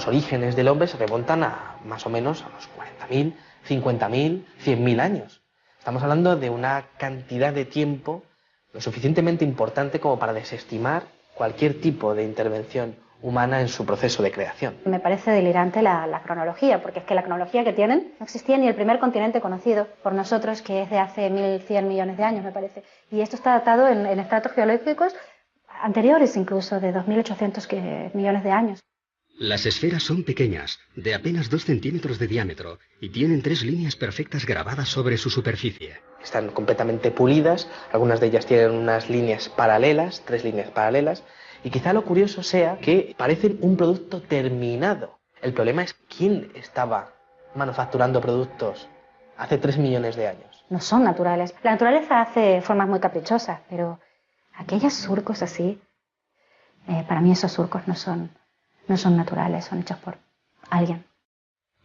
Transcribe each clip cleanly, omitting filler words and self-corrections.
los orígenes del hombre se remontan a más o menos a los 40.000, 50.000, 100.000 años. Estamos hablando de una cantidad de tiempo lo suficientemente importante como para desestimar cualquier tipo de intervención humana en su proceso de creación. Me parece delirante la cronología, porque es que la cronología que tienen no existía ni el primer continente conocido por nosotros, que es de hace 1.100 millones de años, me parece. Y esto está datado en estratos geológicos anteriores incluso, de 2.800 millones de años. Las esferas son pequeñas, de apenas 2 centímetros de diámetro, y tienen 3 líneas perfectas grabadas sobre su superficie. Están completamente pulidas, algunas de ellas tienen unas líneas paralelas, 3 líneas paralelas, y quizá lo curioso sea que parecen un producto terminado. El problema es quién estaba manufacturando productos hace 3 millones de años. No son naturales. La naturaleza hace formas muy caprichosas, pero aquellos surcos así, para mí esos surcos no son naturales, son hechos por alguien.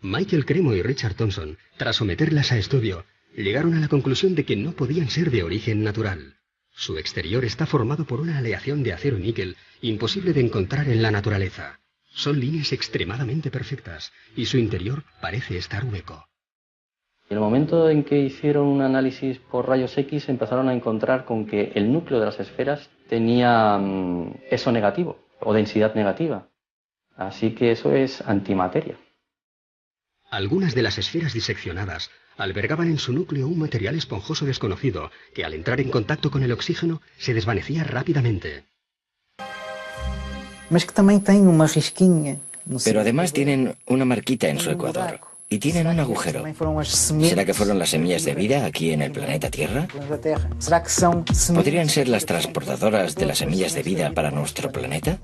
Michael Cremo y Richard Thompson, tras someterlas a estudio, llegaron a la conclusión de que no podían ser de origen natural. Su exterior está formado por una aleación de acero y níquel imposible de encontrar en la naturaleza. Son líneas extremadamente perfectas y su interior parece estar hueco. En el momento en que hicieron un análisis por rayos X empezaron a encontrar con que el núcleo de las esferas tenía peso negativo o densidad negativa. Así que eso es antimateria. Algunas de las esferas diseccionadas albergaban en su núcleo un material esponjoso desconocido que al entrar en contacto con el oxígeno se desvanecía rápidamente. Pero además tienen una marquita en su ecuador y tienen un agujero. ¿Será que fueron las semillas de vida aquí en el planeta Tierra? ¿Podrían ser las transportadoras de las semillas de vida para nuestro planeta?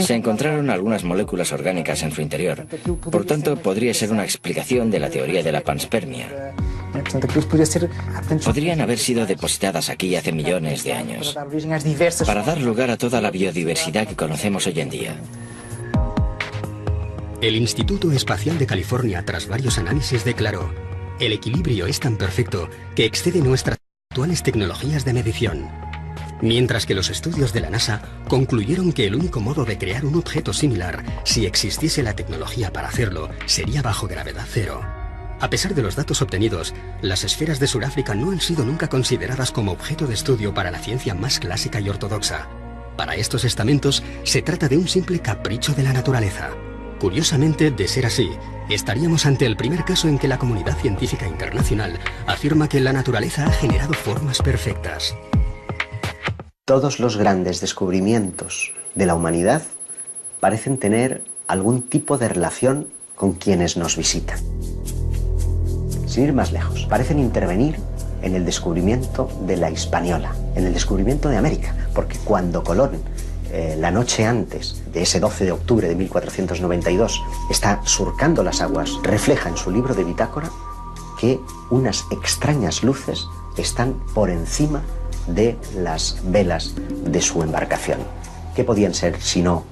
Se encontraron algunas moléculas orgánicas en su interior. Por tanto, podría ser una explicación de la teoría de la panspermia. Podrían haber sido depositadas aquí hace millones de años para dar lugar a toda la biodiversidad que conocemos hoy en día. El Instituto Espacial de California, tras varios análisis, declaró: el equilibrio es tan perfecto que excede nuestras actuales tecnologías de medición. Mientras que los estudios de la NASA concluyeron que el único modo de crear un objeto similar, si existiese la tecnología para hacerlo, sería bajo gravedad cero. A pesar de los datos obtenidos, las esferas de Sudáfrica no han sido nunca consideradas como objeto de estudio para la ciencia más clásica y ortodoxa. Para estos estamentos, se trata de un simple capricho de la naturaleza. Curiosamente, de ser así, estaríamos ante el primer caso en que la comunidad científica internacional afirma que la naturaleza ha generado formas perfectas. Todos los grandes descubrimientos de la humanidad parecen tener algún tipo de relación con quienes nos visitan. Sin ir más lejos, parecen intervenir en el descubrimiento de la Hispaniola, en el descubrimiento de América, porque cuando Colón, la noche antes de ese 12 de octubre de 1492, está surcando las aguas, refleja en su libro de bitácora que unas extrañas luces están por encima de las velas de su embarcación. ¿Qué podían ser si no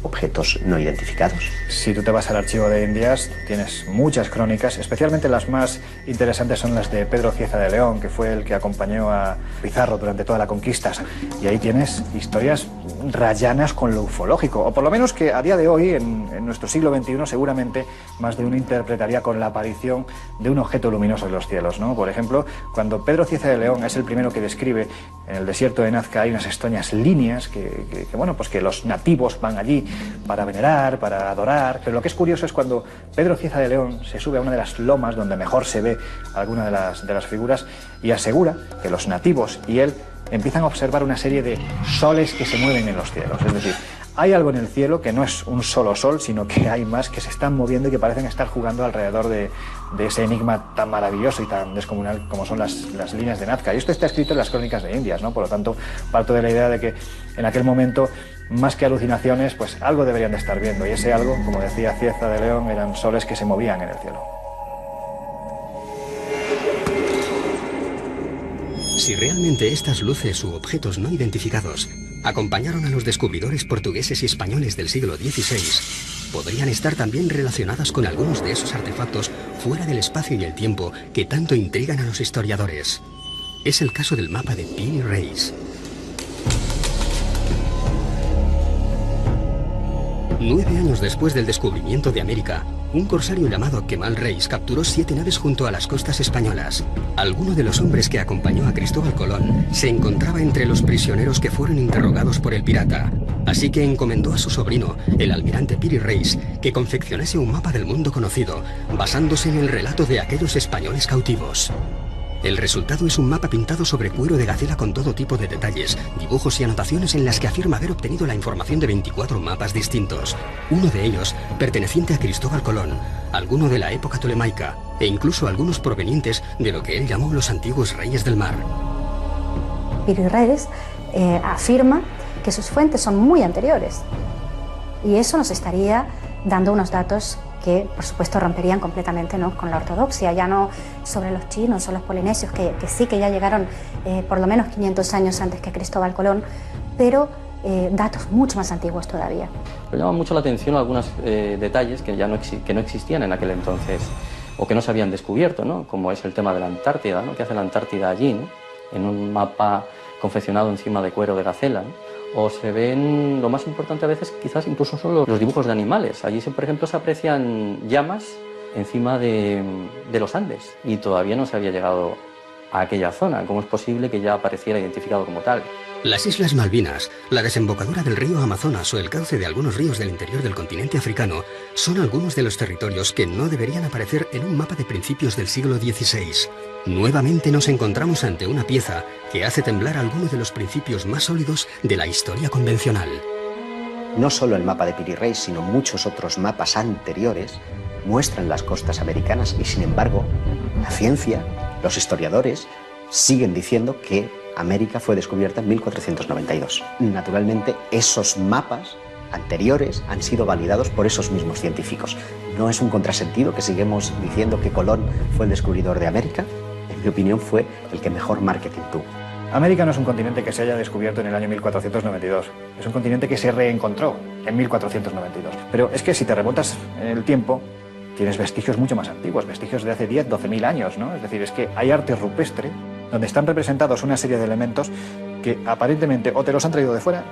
objetos no identificados? Si tú te vas al archivo de Indias, tienes muchas crónicas, especialmente las más interesantes son las de Pedro Cieza de León, que fue el que acompañó a Pizarro durante toda la conquista. Y ahí tienes historias rayanas con lo ufológico, o por lo menos que a día de hoy, en nuestro siglo XXI, seguramente más de uno interpretaría con la aparición de un objeto luminoso en los cielos, ¿no? Por ejemplo, cuando Pedro Cieza de León es el primero que describe en el desierto de Nazca hay unas extrañas líneas que los nativos van allí para venerar, para adorar, pero lo que es curioso es cuando Pedro Cieza de León se sube a una de las lomas donde mejor se ve alguna de las figuras y asegura que los nativos y él empiezan a observar una serie de soles que se mueven en los cielos, es decir, hay algo en el cielo que no es un solo sol, sino que hay más que se están moviendo y que parecen estar jugando alrededor de ese enigma tan maravilloso y tan descomunal como son las líneas de Nazca. Y esto está escrito en las crónicas de Indias, ¿no? Por lo tanto, parto de la idea de que en aquel momento, más que alucinaciones, pues algo deberían de estar viendo. Y ese algo, como decía Cieza de León, eran soles que se movían en el cielo. Si realmente estas luces u objetos no identificados acompañaron a los descubridores portugueses y españoles del siglo XVI, podrían estar también relacionadas con algunos de esos artefactos fuera del espacio y el tiempo que tanto intrigan a los historiadores. Es el caso del mapa de Piri Reis. 9 años después del descubrimiento de América, un corsario llamado Kemal Reis capturó 7 naves junto a las costas españolas. Alguno de los hombres que acompañó a Cristóbal Colón se encontraba entre los prisioneros que fueron interrogados por el pirata. Así que encomendó a su sobrino, el almirante Piri Reis, que confeccionase un mapa del mundo conocido, basándose en el relato de aquellos españoles cautivos. El resultado es un mapa pintado sobre cuero de gacela con todo tipo de detalles, dibujos y anotaciones en las que afirma haber obtenido la información de 24 mapas distintos. Uno de ellos perteneciente a Cristóbal Colón, alguno de la época tolemaica e incluso algunos provenientes de lo que él llamó los antiguos reyes del mar. Piri Reis afirma que sus fuentes son muy anteriores y eso nos estaría dando unos datos que por supuesto romperían completamente, ¿no?, con la ortodoxia, ya no sobre los chinos o los polinesios, que sí que ya llegaron por lo menos 500 años antes que Cristóbal Colón, pero datos mucho más antiguos todavía. Me llama mucho la atención algunos detalles que ya no existían en aquel entonces o que no se habían descubierto, ¿no?, como es el tema de la Antártida, ¿no?, que hace la Antártida allí, ¿no?, en un mapa confeccionado encima de cuero de gacela, ¿no? O se ven, lo más importante a veces quizás incluso son los dibujos de animales. Allí, por ejemplo, se aprecian llamas encima de los Andes y todavía no se había llegado a aquella zona. ¿Cómo es posible que ya apareciera identificado como tal? Las Islas Malvinas, la desembocadura del río Amazonas o el cauce de algunos ríos del interior del continente africano son algunos de los territorios que no deberían aparecer en un mapa de principios del siglo XVI. Nuevamente nos encontramos ante una pieza que hace temblar algunos de los principios más sólidos de la historia convencional. No solo el mapa de Piri Reis, sino muchos otros mapas anteriores muestran las costas americanas y, sin embargo, la ciencia, los historiadores, siguen diciendo que América fue descubierta en 1492. Naturalmente, esos mapas anteriores han sido validados por esos mismos científicos. No es un contrasentido que sigamos diciendo que Colón fue el descubridor de América. En mi opinión, fue el que mejor marketing tuvo. América no es un continente que se haya descubierto en el año 1492. Es un continente que se reencontró en 1492. Pero es que si te remontas en el tiempo, tienes vestigios mucho más antiguos, vestigios de hace 10, 12.000 años, ¿no? Es decir, es que hay arte rupestre donde están representados una serie de elementos que aparentemente o te los han traído de fuera,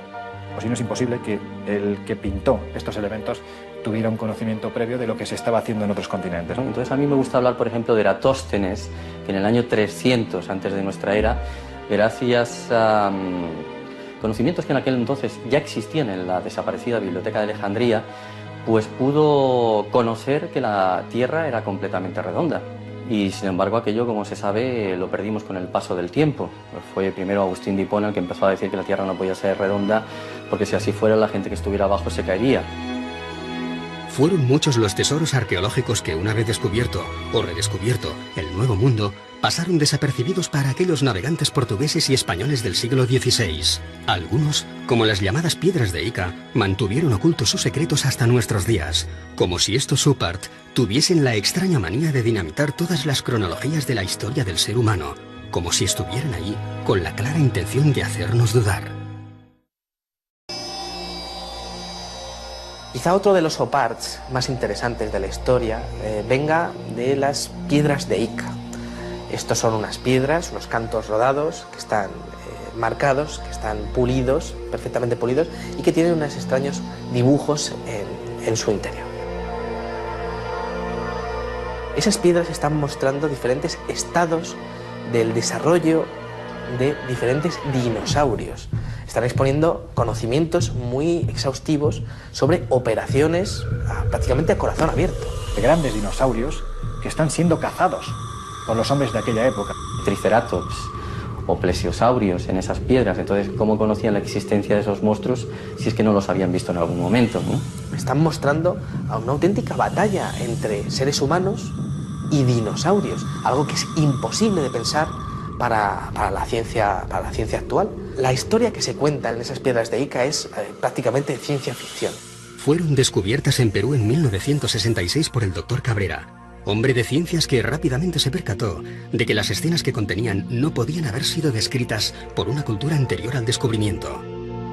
o si no es imposible que el que pintó estos elementos tuviera un conocimiento previo de lo que se estaba haciendo en otros continentes, ¿no? Entonces a mí me gusta hablar, por ejemplo, de Eratóstenes, que en el año 300 antes de nuestra era, gracias a conocimientos que en aquel entonces ya existían en la desaparecida Biblioteca de Alejandría, pues pudo conocer que la Tierra era completamente redonda. Y sin embargo aquello, como se sabe, lo perdimos con el paso del tiempo. Fue primero Agustín de Hipona el que empezó a decir que la Tierra no podía ser redonda, porque si así fuera la gente que estuviera abajo se caería. Fueron muchos los tesoros arqueológicos que, una vez descubierto o redescubierto el Nuevo Mundo, pasaron desapercibidos para aquellos navegantes portugueses y españoles del siglo XVI. Algunos, como las llamadas piedras de Ica, mantuvieron ocultos sus secretos hasta nuestros días, como si estos Supart tuviesen la extraña manía de dinamitar todas las cronologías de la historia del ser humano, como si estuvieran ahí con la clara intención de hacernos dudar. Quizá otro de los oparts más interesantes de la historia venga de las piedras de Ica. Estos son unas piedras, unos cantos rodados que están marcados, que están pulidos, perfectamente pulidos, y que tienen unos extraños dibujos en su interior. Esas piedras están mostrando diferentes estados del desarrollo de diferentes dinosaurios. Están exponiendo conocimientos muy exhaustivos sobre operaciones prácticamente a corazón abierto. De grandes dinosaurios que están siendo cazados por los hombres de aquella época. Triceratops o plesiosaurios en esas piedras. Entonces, ¿cómo conocían la existencia de esos monstruos si es que no los habían visto en algún momento, ¿no? Están mostrando a una auténtica batalla entre seres humanos y dinosaurios, algo que es imposible de pensar para la ciencia actual. La historia que se cuenta en esas piedras de Ica es prácticamente ciencia ficción. Fueron descubiertas en Perú en 1966 por el Dr. Cabrera, hombre de ciencias que rápidamente se percató de que las escenas que contenían no podían haber sido descritas por una cultura anterior al descubrimiento.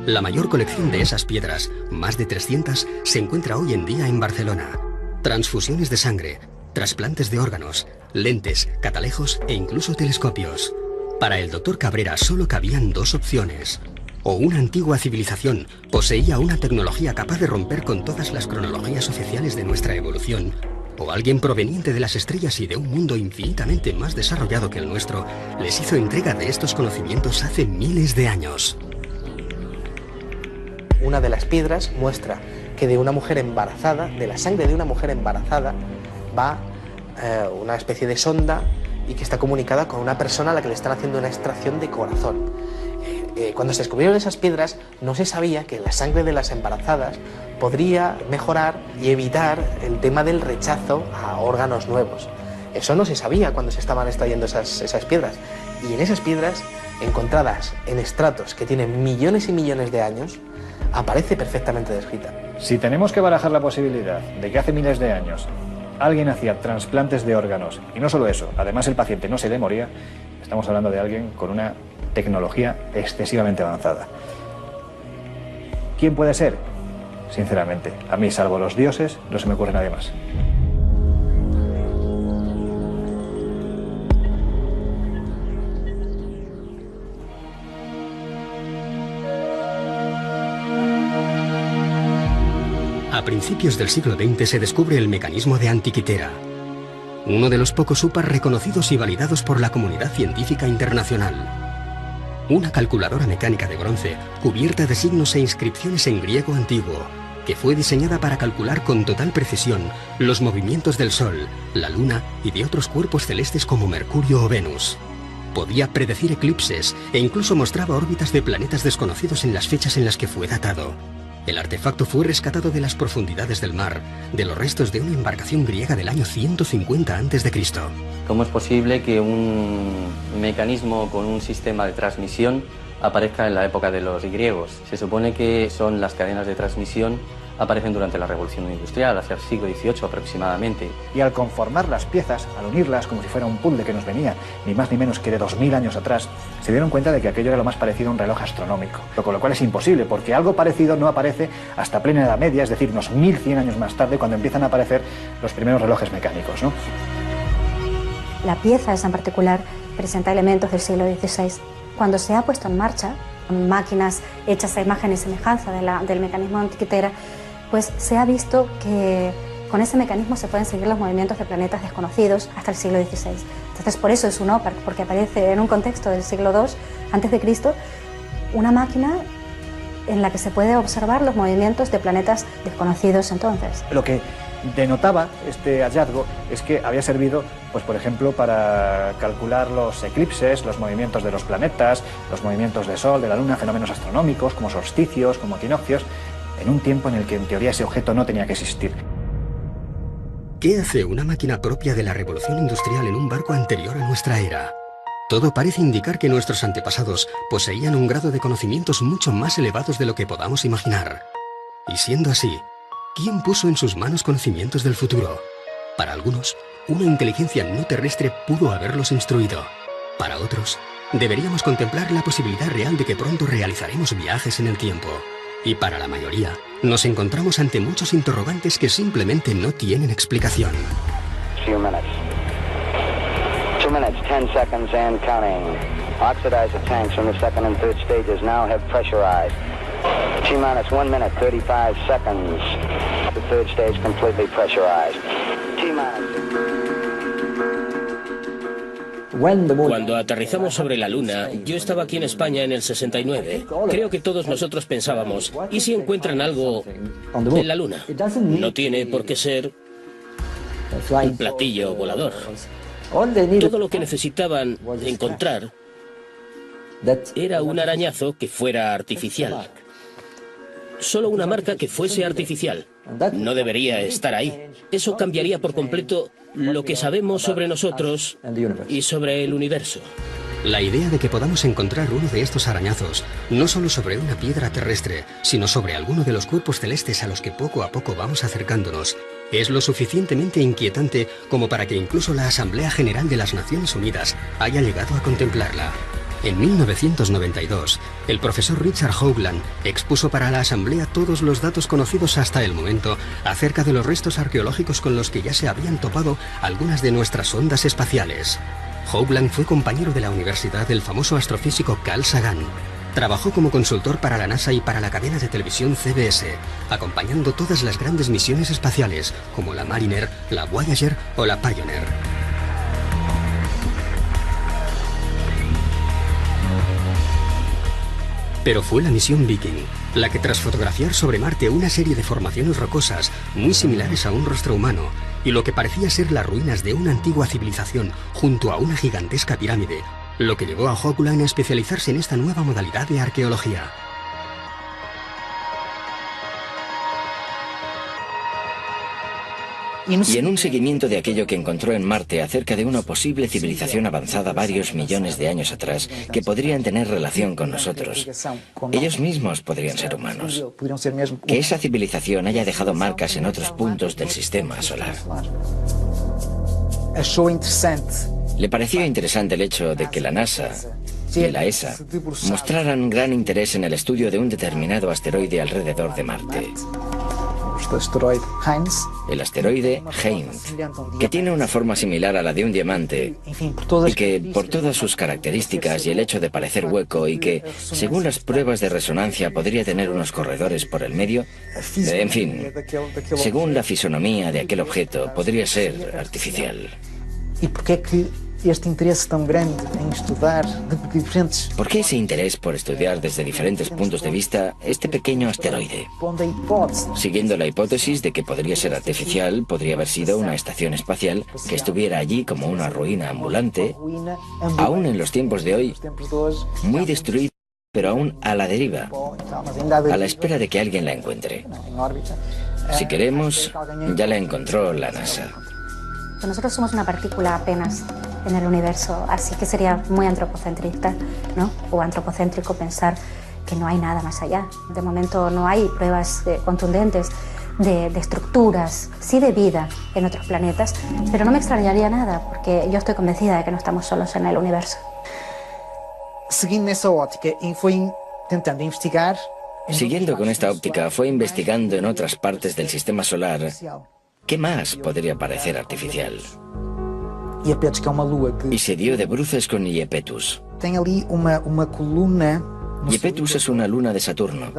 La mayor colección de esas piedras, más de 300, se encuentra hoy en día en Barcelona. Transfusiones de sangre, trasplantes de órganos, lentes, catalejos e incluso telescopios. Para el Dr. Cabrera solo cabían dos opciones: o una antigua civilización poseía una tecnología capaz de romper con todas las cronologías oficiales de nuestra evolución, o alguien proveniente de las estrellas y de un mundo infinitamente más desarrollado que el nuestro, les hizo entrega de estos conocimientos hace miles de años. Una de las piedras muestra que de una mujer embarazada, de la sangre de una mujer embarazada, va una especie de sonda y que está comunicada con una persona a la que le están haciendo una extracción de corazón. Cuando se descubrieron esas piedras no se sabía que la sangre de las embarazadas podría mejorar y evitar el tema del rechazo a órganos nuevos. Eso no se sabía cuando se estaban extrayendo esas piedras. Y en esas piedras, encontradas en estratos que tienen millones y millones de años, aparece perfectamente descrita. Si tenemos que barajar la posibilidad de que hace miles de años alguien hacía trasplantes de órganos, y no solo eso, además el paciente no se le moría, estamos hablando de alguien con una tecnología excesivamente avanzada. ¿Quién puede ser? Sinceramente, a mí, salvo los dioses, no se me ocurre nadie más. A principios del siglo XX se descubre el mecanismo de Antikythera, uno de los pocos UPAs reconocidos y validados por la comunidad científica internacional. Una calculadora mecánica de bronce cubierta de signos e inscripciones en griego antiguo, que fue diseñada para calcular con total precisión los movimientos del Sol, la Luna y de otros cuerpos celestes como Mercurio o Venus. Podía predecir eclipses e incluso mostraba órbitas de planetas desconocidos en las fechas en las que fue datado. El artefacto fue rescatado de las profundidades del mar, de los restos de una embarcación griega del año 150 a.C. ¿Cómo es posible que un mecanismo con un sistema de transmisión aparezca en la época de los griegos? Se supone que son las cadenas de transmisión aparecen durante la Revolución Industrial, hacia el siglo XVIII aproximadamente. Y al conformar las piezas, al unirlas como si fuera un puzzle que nos venía ni más ni menos que de 2000 años atrás, se dieron cuenta de que aquello era lo más parecido a un reloj astronómico. Con lo cual es imposible, porque algo parecido no aparece hasta plena Edad Media, es decir, unos 1100 años más tarde, cuando empiezan a aparecer los primeros relojes mecánicos, ¿no? La pieza esa en particular presenta elementos del siglo XVI. Cuando se ha puesto en marcha, máquinas hechas a imagen y semejanza del mecanismo de Antikythera, pues se ha visto que con ese mecanismo se pueden seguir los movimientos de planetas desconocidos hasta el siglo XVI. Entonces, por eso es un OPAR, porque aparece en un contexto del siglo II a.C. una máquina en la que se puede observar los movimientos de planetas desconocidos entonces. Lo que denotaba este hallazgo es que había servido, pues por ejemplo, para calcular los eclipses, los movimientos de los planetas, los movimientos del Sol, de la Luna, fenómenos astronómicos como solsticios, como equinoccios, en un tiempo en el que en teoría ese objeto no tenía que existir. ¿Qué hace una máquina propia de la revolución industrial en un barco anterior a nuestra era? Todo parece indicar que nuestros antepasados poseían un grado de conocimientos mucho más elevados de lo que podamos imaginar. Y siendo así, ¿quién puso en sus manos conocimientos del futuro? Para algunos, una inteligencia no terrestre pudo haberlos instruido. Para otros, deberíamos contemplar la posibilidad real de que pronto realizaremos viajes en el tiempo. Y para la mayoría, nos encontramos ante muchos interrogantes que simplemente no tienen explicación. 2 minutes. 2 minutes, 10 seconds and counting. Oxidizer tanks from the second and third stages now have pressurized. T-minus 1 minute, 35 seconds. The third stage completely pressurized. T-minus. Cuando aterrizamos sobre la Luna, yo estaba aquí en España en el 69. Creo que todos nosotros pensábamos, ¿y si encuentran algo en la Luna? No tiene por qué ser un platillo volador. Todo lo que necesitaban encontrar era un arañazo que fuera artificial. Solo una marca que fuese artificial. No debería estar ahí. Eso cambiaría por completo lo que sabemos sobre nosotros y sobre el universo. La idea de que podamos encontrar uno de estos arañazos, no solo sobre una piedra terrestre, sino sobre alguno de los cuerpos celestes a los que poco a poco vamos acercándonos, es lo suficientemente inquietante como para que incluso la Asamblea General de las Naciones Unidas haya llegado a contemplarla. En 1992, el profesor Richard Hoagland expuso para la Asamblea todos los datos conocidos hasta el momento acerca de los restos arqueológicos con los que ya se habían topado algunas de nuestras sondas espaciales. Hoagland fue compañero de la universidad del famoso astrofísico Carl Sagan. Trabajó como consultor para la NASA y para la cadena de televisión CBS, acompañando todas las grandes misiones espaciales, como la Mariner, la Voyager o la Pioneer. Pero fue la misión Viking la que, tras fotografiar sobre Marte una serie de formaciones rocosas muy similares a un rostro humano y lo que parecía ser las ruinas de una antigua civilización junto a una gigantesca pirámide, lo que llevó a Hoagland a especializarse en esta nueva modalidad de arqueología. Y en un seguimiento de aquello que encontró en Marte acerca de una posible civilización avanzada varios millones de años atrás que podrían tener relación con nosotros. Ellos mismos podrían ser humanos. Que esa civilización haya dejado marcas en otros puntos del sistema solar. Le pareció interesante el hecho de que la NASA y la ESA mostraran gran interés en el estudio de un determinado asteroide alrededor de Marte. El asteroide Heinz, que tiene una forma similar a la de un diamante y que, por todas sus características y el hecho de parecer hueco y que, según las pruebas de resonancia, podría tener unos corredores por el medio, en fin, según la fisonomía de aquel objeto, podría ser artificial. este interés tan grande en estudiar de diferentes... ¿Por qué ese interés por estudiar desde diferentes puntos de vista este pequeño asteroide? Siguiendo la hipótesis de que podría ser artificial, podría haber sido una estación espacial que estuviera allí como una ruina ambulante, aún en los tiempos de hoy, muy destruida, pero aún a la deriva, a la espera de que alguien la encuentre. Si queremos, ya la encontró la NASA. Nosotros somos una partícula apenas en el universo, así que sería muy antropocentrista, ¿no? O antropocéntrico pensar que no hay nada más allá. De momento no hay pruebas contundentes de estructuras, sí de vida en otros planetas, pero no me extrañaría nada, porque yo estoy convencida de que no estamos solos en el universo. Siguiendo esa óptica, fue intentando investigar... Siguiendo con esta óptica, fue investigando en otras partes del sistema solar qué más podría parecer artificial. Y se dio de bruces con Iapetus. Iapetus es una luna de Saturno.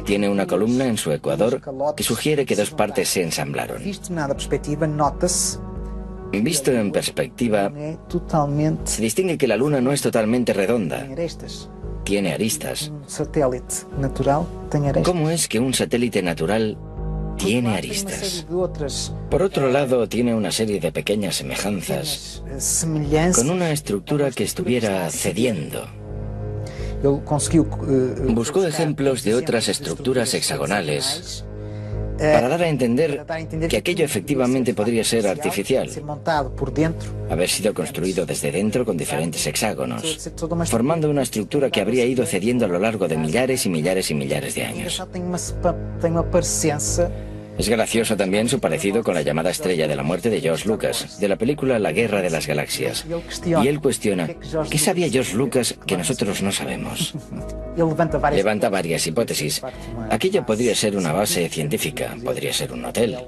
Tiene una columna en su ecuador que sugiere que dos partes se ensamblaron. Visto en perspectiva, se distingue que la luna no es totalmente redonda. Tiene aristas. ¿Cómo es que un satélite natural tiene aristas? Por otro lado, tiene una serie de pequeñas semejanzas con una estructura que estuviera cediendo. Buscó ejemplos de otras estructuras hexagonales para dar a entender que aquello efectivamente podría ser artificial, haber sido construido desde dentro con diferentes hexágonos, formando una estructura que habría ido cediendo a lo largo de millares y millares y millares de años. Es gracioso también su parecido con la llamada Estrella de la Muerte de George Lucas, de la película La Guerra de las Galaxias. Y él cuestiona, ¿qué sabía George Lucas que nosotros no sabemos? Levanta varias hipótesis. Aquello podría ser una base científica, podría ser un hotel.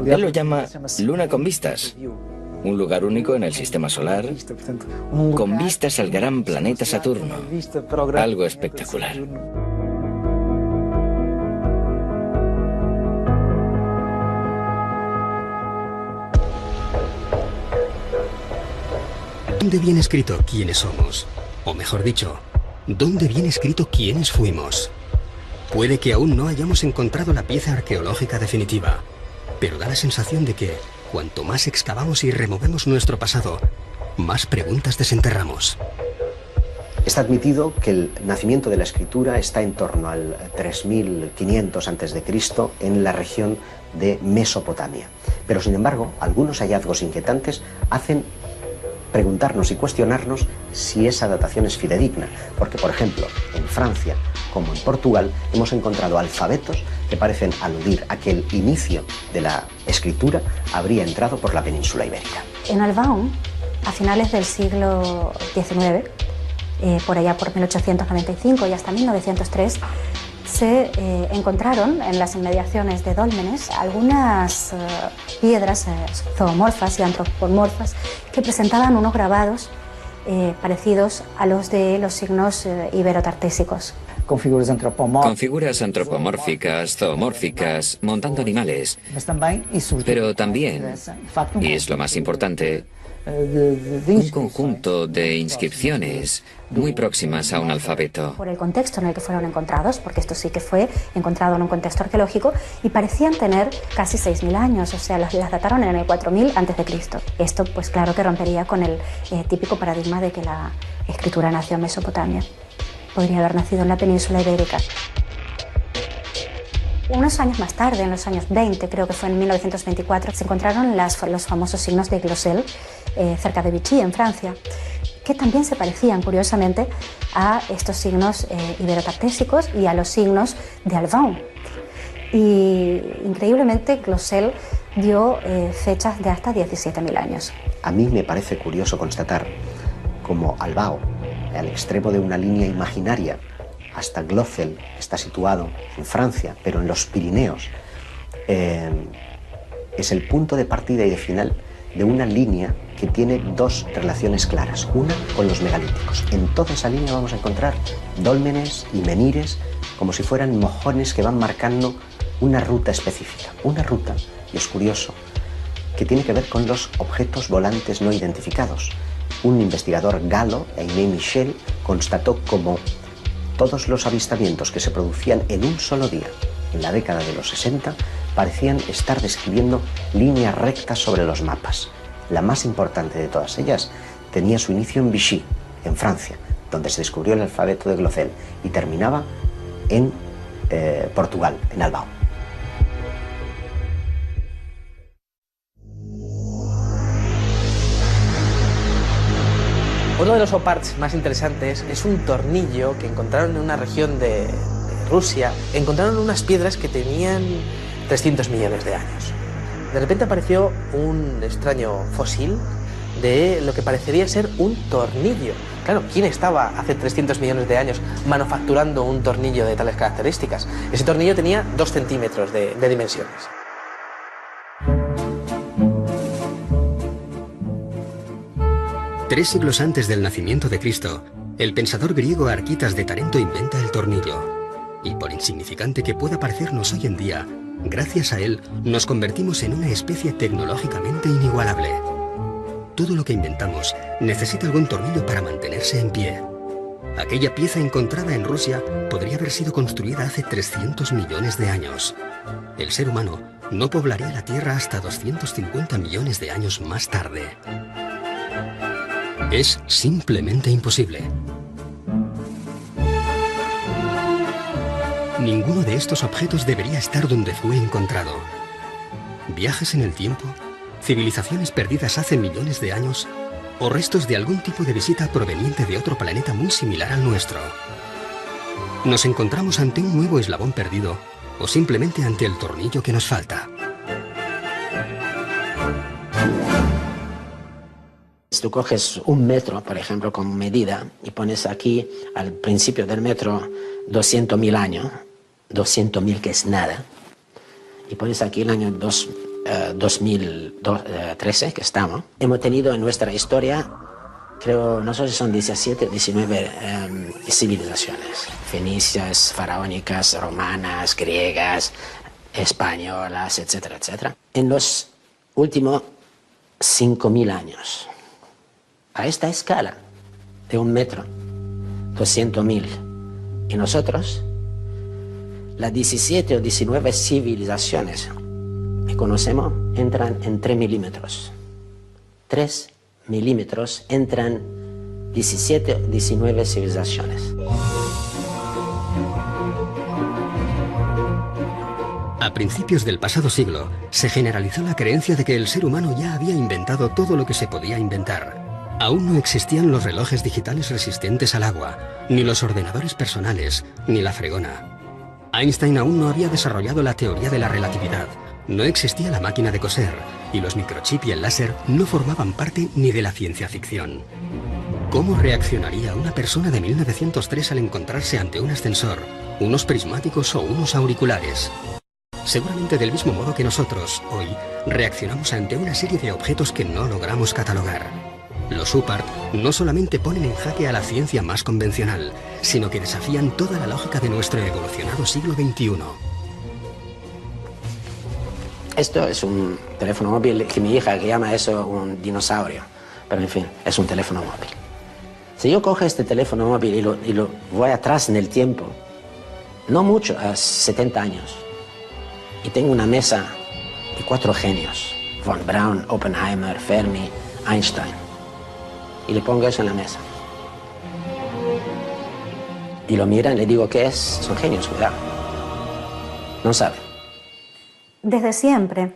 Él lo llama Luna con vistas, un lugar único en el sistema solar, con vistas al gran planeta Saturno. Algo espectacular. ¿Dónde viene escrito quiénes somos? O mejor dicho, ¿dónde viene escrito quiénes fuimos? Puede que aún no hayamos encontrado la pieza arqueológica definitiva, pero da la sensación de que, cuanto más excavamos y removemos nuestro pasado, más preguntas desenterramos. Está admitido que el nacimiento de la escritura está en torno al 3500 a.C. en la región de Mesopotamia. Pero sin embargo, algunos hallazgos inquietantes hacen preguntarnos y cuestionarnos si esa datación es fidedigna, porque por ejemplo en Francia como en Portugal hemos encontrado alfabetos que parecen aludir a que el inicio de la escritura habría entrado por la península ibérica. En Albaón, a finales del siglo XIX, por allá por 1895 y hasta 1903, se encontraron en las inmediaciones de Dólmenes algunas piedras zoomorfas y antropomorfas que presentaban unos grabados parecidos a los de los signos iberotartésicos. Con figuras antropomórficas, zoomórficas, montando animales. Pero también, y es lo más importante, un conjunto de inscripciones muy próximas a un alfabeto. Por el contexto en el que fueron encontrados, porque esto sí que fue encontrado en un contexto arqueológico, y parecían tener casi 6.000 años, o sea, las dataron en el 4000 a.C. Esto, pues claro que rompería con el típico paradigma de que la escritura nació en Mesopotamia. Podría haber nacido en la península ibérica. Unos años más tarde, en los años 20, creo que fue en 1924, se encontraron los famosos signos de Glosel cerca de Vichy, en Francia, que también se parecían, curiosamente, a estos signos iberotartésicos y a los signos de Alban. Y, increíblemente, Glosel dio fechas de hasta 17.000 años. A mí me parece curioso constatar cómo Albao, al extremo de una línea imaginaria, hasta Glosel, está situado en Francia, pero en los Pirineos, es el punto de partida y de final de una línea que tiene dos relaciones claras. Una con los megalíticos. En toda esa línea vamos a encontrar dólmenes y menires como si fueran mojones que van marcando una ruta específica. Una ruta, y es curioso, que tiene que ver con los objetos volantes no identificados. Un investigador galo, Aimé Michel, constató como todos los avistamientos que se producían en un solo día, en la década de los 60, parecían estar describiendo líneas rectas sobre los mapas. La más importante de todas ellas tenía su inicio en Vichy, en Francia, donde se descubrió el alfabeto de Glosel, y terminaba en Portugal, en Albao. Uno de los oparts más interesantes es un tornillo que encontraron en una región de Rusia. Encontraron unas piedras que tenían 300 millones de años. De repente apareció un extraño fósil de lo que parecería ser un tornillo. Claro, ¿quién estaba hace 300 millones de años manufacturando un tornillo de tales características? Ese tornillo tenía 2 centímetros de dimensiones. Tres siglos antes del nacimiento de Cristo, el pensador griego Arquitas de Tarento inventa el tornillo. Y por insignificante que pueda parecernos hoy en día, gracias a él nos convertimos en una especie tecnológicamente inigualable. Todo lo que inventamos necesita algún tornillo para mantenerse en pie. Aquella pieza encontrada en Rusia podría haber sido construida hace 300 millones de años. El ser humano no poblaría la Tierra hasta 250 millones de años más tarde. Es simplemente imposible. Ninguno de estos objetos debería estar donde fue encontrado. Viajes en el tiempo, civilizaciones perdidas hace millones de años, o restos de algún tipo de visita proveniente de otro planeta muy similar al nuestro. Nos encontramos ante un nuevo eslabón perdido, o simplemente ante el tornillo que nos falta. Si tú coges un metro, por ejemplo, como medida, y pones aquí al principio del metro 200.000 años, 200.000 que es nada, y pones aquí el año 2013 que estamos, hemos tenido en nuestra historia, creo, no sé si son 17 o 19 civilizaciones, fenicias, faraónicas, romanas, griegas, españolas, etcétera, etcétera, en los últimos 5.000 años. A esta escala de un metro, 200.000. Y nosotros, las 17 o 19 civilizaciones que conocemos entran en 3 milímetros. 3 milímetros entran 17 o 19 civilizaciones. A principios del pasado siglo, se generalizó la creencia de que el ser humano ya había inventado todo lo que se podía inventar. Aún no existían los relojes digitales resistentes al agua, ni los ordenadores personales, ni la fregona. Einstein aún no había desarrollado la teoría de la relatividad, no existía la máquina de coser, y los microchips y el láser no formaban parte ni de la ciencia ficción. ¿Cómo reaccionaría una persona de 1903 al encontrarse ante un ascensor, unos prismáticos o unos auriculares? Seguramente del mismo modo que nosotros, hoy, reaccionamos ante una serie de objetos que no logramos catalogar. Los UPART no solamente ponen en jaque a la ciencia más convencional, sino que desafían toda la lógica de nuestro evolucionado siglo XXI. Esto es un teléfono móvil que mi hija que llama eso un dinosaurio, pero en fin, es un teléfono móvil. Si yo cojo este teléfono móvil y lo voy atrás en el tiempo, no mucho, a 70 años, y tengo una mesa de 4 genios, von Braun, Oppenheimer, Fermi, Einstein, y le pongo eso en la mesa. Y lo miran, le digo, ¿qué es? Son genios, cuidado. No saben. Desde siempre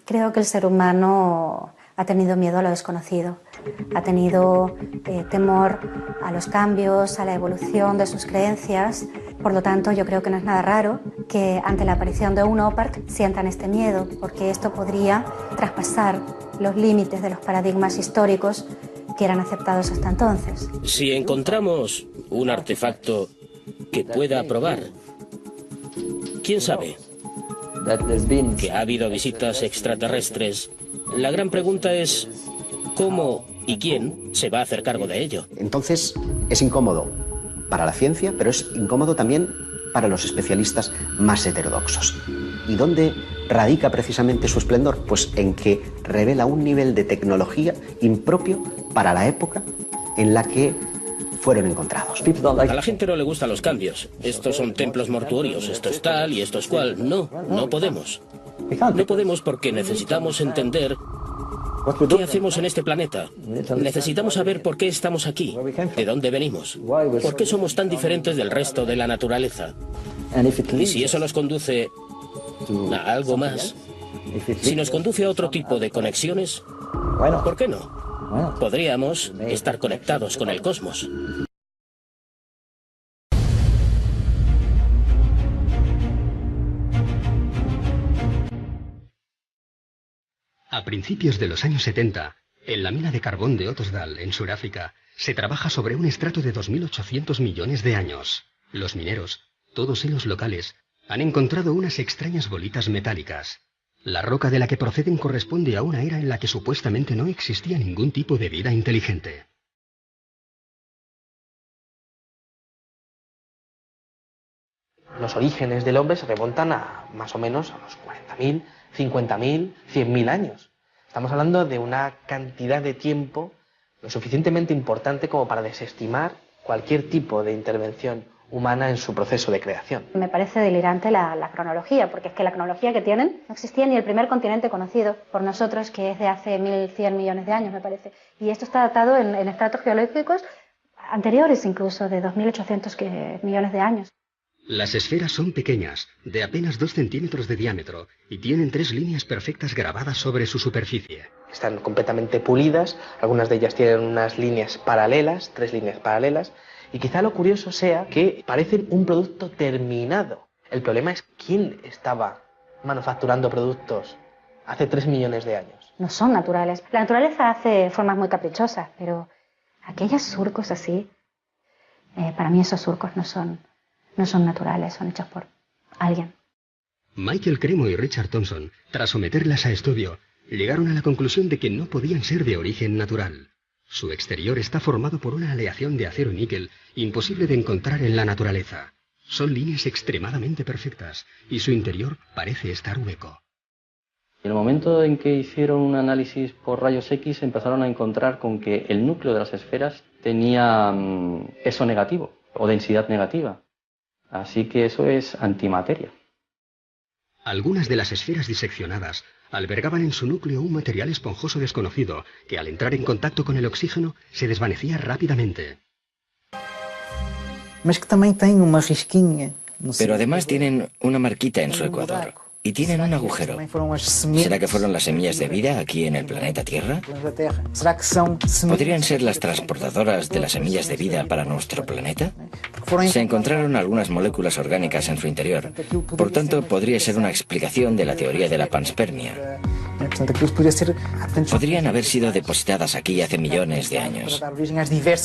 creo que el ser humano ha tenido miedo a lo desconocido, ha tenido temor a los cambios, a la evolución de sus creencias. Por lo tanto, yo creo que no es nada raro que ante la aparición de un OPART sientan este miedo, porque esto podría traspasar los límites de los paradigmas históricos que eran aceptados hasta entonces. Si encontramos un artefacto que pueda probar, ¿quién sabe? Que ha habido visitas extraterrestres. La gran pregunta es ¿cómo y quién se va a hacer cargo de ello? Entonces es incómodo para la ciencia, pero es incómodo también para los especialistas más heterodoxos. ¿Y dónde radica precisamente su esplendor? Pues en que revela un nivel de tecnología impropio para la época en la que fueron encontrados. A la gente no le gustan los cambios. Estos son templos mortuorios, esto es tal y esto es cual. No, no podemos. No podemos porque necesitamos entender qué hacemos en este planeta. Necesitamos saber por qué estamos aquí, de dónde venimos, por qué somos tan diferentes del resto de la naturaleza. Y si eso nos conduce a algo más, si nos conduce a otro tipo de conexiones, ¿por qué no? Podríamos estar conectados con el cosmos. A principios de los años 70, en la mina de carbón de Ottosdal, en Sudáfrica, se trabaja sobre un estrato de 2.800 millones de años. Los mineros, todos ellos locales, han encontrado unas extrañas bolitas metálicas. La roca de la que proceden corresponde a una era en la que supuestamente no existía ningún tipo de vida inteligente. Los orígenes del hombre se remontan a más o menos a los 40.000, 50.000, 100.000 años. Estamos hablando de una cantidad de tiempo lo suficientemente importante como para desestimar cualquier tipo de intervención humana en su proceso de creación. Me parece delirante la cronología, porque es que la cronología que tienen no existía ni el primer continente conocido por nosotros, que es de hace 1.100 millones de años, me parece. Y esto está datado en estratos geológicos anteriores incluso, de 2.800 millones de años. Las esferas son pequeñas, de apenas 2 centímetros de diámetro, y tienen 3 líneas perfectas grabadas sobre su superficie. Están completamente pulidas, algunas de ellas tienen unas líneas paralelas, 3 líneas paralelas, y quizá lo curioso sea que parecen un producto terminado. El problema es quién estaba manufacturando productos hace 3 millones de años. No son naturales. La naturaleza hace formas muy caprichosas, pero aquellos surcos así, para mí esos surcos no son naturales, son hechos por alguien. Michael Cremo y Richard Thompson, tras someterlas a estudio, llegaron a la conclusión de que no podían ser de origen natural. Su exterior está formado por una aleación de acero y níquel imposible de encontrar en la naturaleza. Son líneas extremadamente perfectas y su interior parece estar hueco. En el momento en que hicieron un análisis por rayos X empezaron a encontrar con que el núcleo de las esferas tenía peso negativo o densidad negativa. Así que eso es antimateria. Algunas de las esferas diseccionadas albergaban en su núcleo un material esponjoso desconocido que al entrar en contacto con el oxígeno se desvanecía rápidamente. Pero además tienen una marquita en su ecuador y tienen un agujero. ¿Será que fueron las semillas de vida aquí en el planeta Tierra? ¿Podrían ser las transportadoras de las semillas de vida para nuestro planeta? Se encontraron algunas moléculas orgánicas en su interior. Por tanto, podría ser una explicación de la teoría de la panspermia. Podrían haber sido depositadas aquí hace millones de años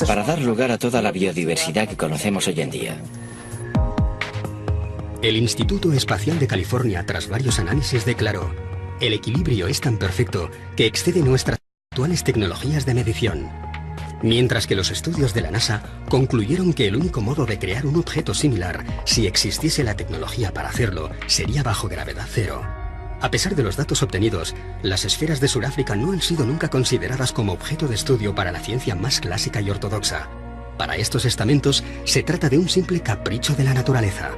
para dar lugar a toda la biodiversidad que conocemos hoy en día. El Instituto Espacial de California, tras varios análisis, declaró: el equilibrio es tan perfecto que excede nuestras actuales tecnologías de medición. Mientras que los estudios de la NASA concluyeron que el único modo de crear un objeto similar, si existiese la tecnología para hacerlo, sería bajo gravedad cero. A pesar de los datos obtenidos, las esferas de Sudáfrica no han sido nunca consideradas como objeto de estudio para la ciencia más clásica y ortodoxa. Para estos estamentos, se trata de un simple capricho de la naturaleza.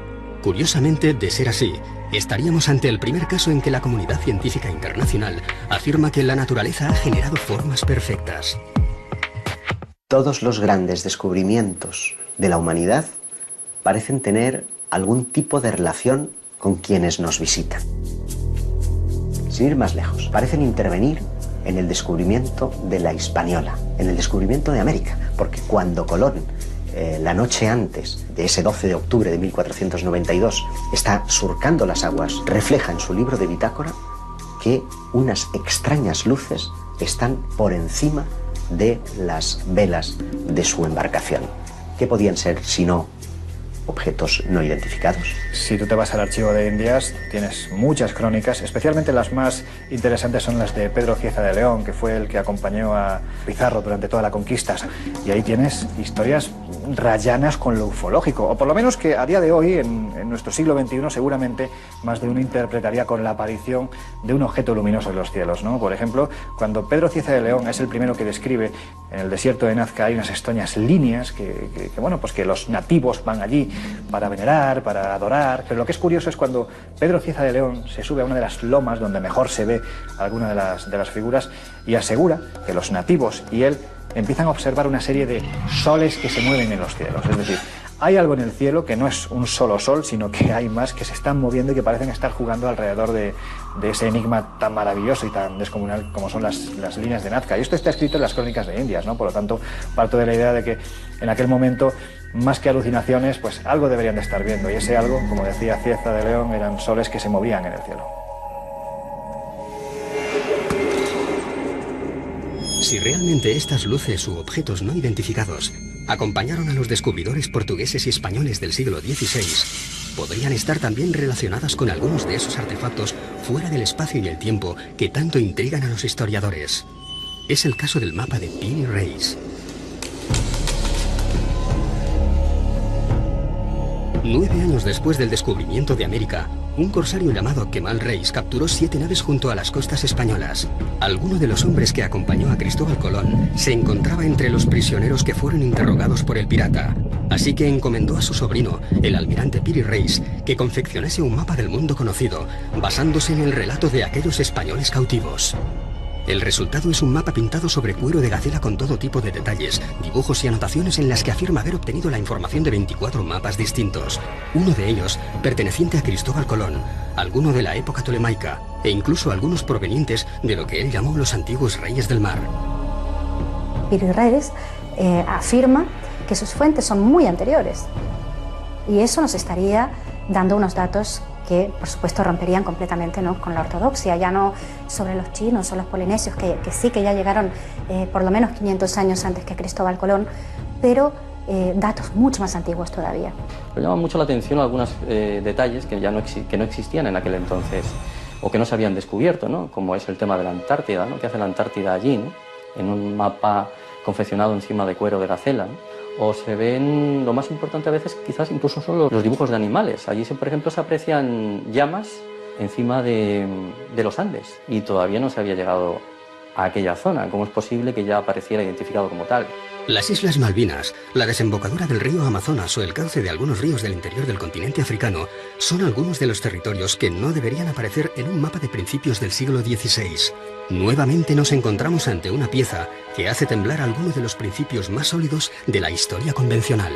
Curiosamente, de ser así, estaríamos ante el primer caso en que la comunidad científica internacional afirma que la naturaleza ha generado formas perfectas. Todos los grandes descubrimientos de la humanidad parecen tener algún tipo de relación con quienes nos visitan. Sin ir más lejos, parecen intervenir en el descubrimiento de la Hispaniola, en el descubrimiento de América, porque cuando Colón, la noche antes de ese 12 de octubre de 1492, está surcando las aguas, refleja en su libro de bitácora que unas extrañas luces están por encima de las velas de su embarcación. ¿Qué podían ser si no objetos no identificados? Si tú te vas al archivo de Indias, tienes muchas crónicas, especialmente las más interesantes son las de Pedro Cieza de León, que fue el que acompañó a Pizarro durante toda la conquista. Y ahí tienes historias rayanas con lo ufológico, o por lo menos que a día de hoy, en nuestro siglo XXI, seguramente más de uno interpretaría con la aparición de un objeto luminoso en los cielos, ¿no? Por ejemplo, cuando Pedro Cieza de León es el primero que describe en el desierto de Nazca hay unas extrañas líneas que los nativos van allí para venerar, para adorar, pero lo que es curioso es cuando Pedro Cieza de León se sube a una de las lomas donde mejor se ve alguna de las figuras y asegura que los nativos y él empiezan a observar una serie de soles que se mueven en los cielos. Es decir, hay algo en el cielo que no es un solo sol, sino que hay más que se están moviendo y que parecen estar jugando alrededor de ese enigma tan maravilloso y tan descomunal como son las líneas de Nazca. Y esto está escrito en las crónicas de Indias, ¿no? Por lo tanto, parto de la idea de que en aquel momento, más que alucinaciones, pues algo deberían de estar viendo. Y ese algo, como decía Cieza de León, eran soles que se movían en el cielo. Si realmente estas luces u objetos no identificados acompañaron a los descubridores portugueses y españoles del siglo XVI, podrían estar también relacionadas con algunos de esos artefactos fuera del espacio y el tiempo que tanto intrigan a los historiadores. Es el caso del mapa de Piri Reis. 9 años después del descubrimiento de América, un corsario llamado Kemal Reis capturó 7 naves junto a las costas españolas. Alguno de los hombres que acompañó a Cristóbal Colón se encontraba entre los prisioneros que fueron interrogados por el pirata. Así que encomendó a su sobrino, el almirante Piri Reis, que confeccionase un mapa del mundo conocido, basándose en el relato de aquellos españoles cautivos. El resultado es un mapa pintado sobre cuero de gacela con todo tipo de detalles, dibujos y anotaciones en las que afirma haber obtenido la información de 24 mapas distintos. Uno de ellos perteneciente a Cristóbal Colón, alguno de la época tolemaica e incluso algunos provenientes de lo que él llamó los antiguos reyes del mar. Piri Reis afirma que sus fuentes son muy anteriores y eso nos estaría dando unos datos que por supuesto romperían completamente, ¿no?, con la ortodoxia, ya no sobre los chinos o los polinesios, que sí que ya llegaron por lo menos 500 años antes que Cristóbal Colón, pero datos mucho más antiguos todavía. Me llaman mucho la atención algunos detalles que no existían en aquel entonces o que no se habían descubierto, ¿no?, como es el tema de la Antártida, ¿no?, que hace la Antártida allí, ¿no?, en un mapa confeccionado encima de cuero de gacela, ¿no? O se ven, lo más importante a veces quizás incluso son los dibujos de animales. Allí, por ejemplo, se aprecian llamas encima de los Andes y todavía no se había llegado a aquella zona. ¿Cómo es posible que ya apareciera identificado como tal? Las Islas Malvinas, la desembocadura del río Amazonas o el cauce de algunos ríos del interior del continente africano son algunos de los territorios que no deberían aparecer en un mapa de principios del siglo XVI. Nuevamente nos encontramos ante una pieza que hace temblar algunos de los principios más sólidos de la historia convencional.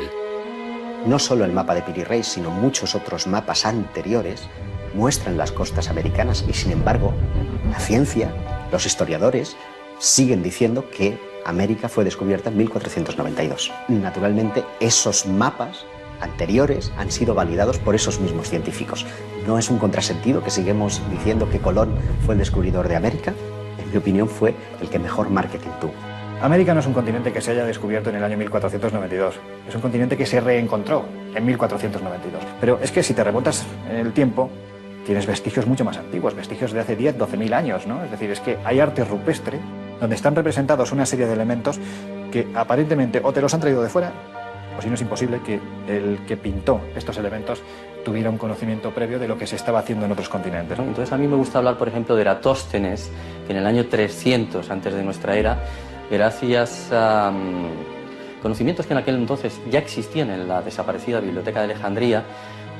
No solo el mapa de Piri Reis, sino muchos otros mapas anteriores muestran las costas americanas y, sin embargo, la ciencia, los historiadores, siguen diciendo que América fue descubierta en 1492. Naturalmente, esos mapas anteriores han sido validados por esos mismos científicos. No es un contrasentido que sigamos diciendo que Colón fue el descubridor de América. En mi opinión, fue el que mejor marketing tuvo. América no es un continente que se haya descubierto en el año 1492. Es un continente que se reencontró en 1492. Pero es que si te remontas en el tiempo, tienes vestigios mucho más antiguos, vestigios de hace 10, 12.000 años, ¿no? Es decir, es que hay arte rupestre donde están representados una serie de elementos que aparentemente o te los han traído de fuera, o si no es imposible que el que pintó estos elementos tuviera un conocimiento previo de lo que se estaba haciendo en otros continentes, ¿no? Entonces a mí me gusta hablar, por ejemplo, de Eratóstenes, que en el año 300 antes de nuestra era, gracias a conocimientos que en aquel entonces ya existían en la desaparecida Biblioteca de Alejandría,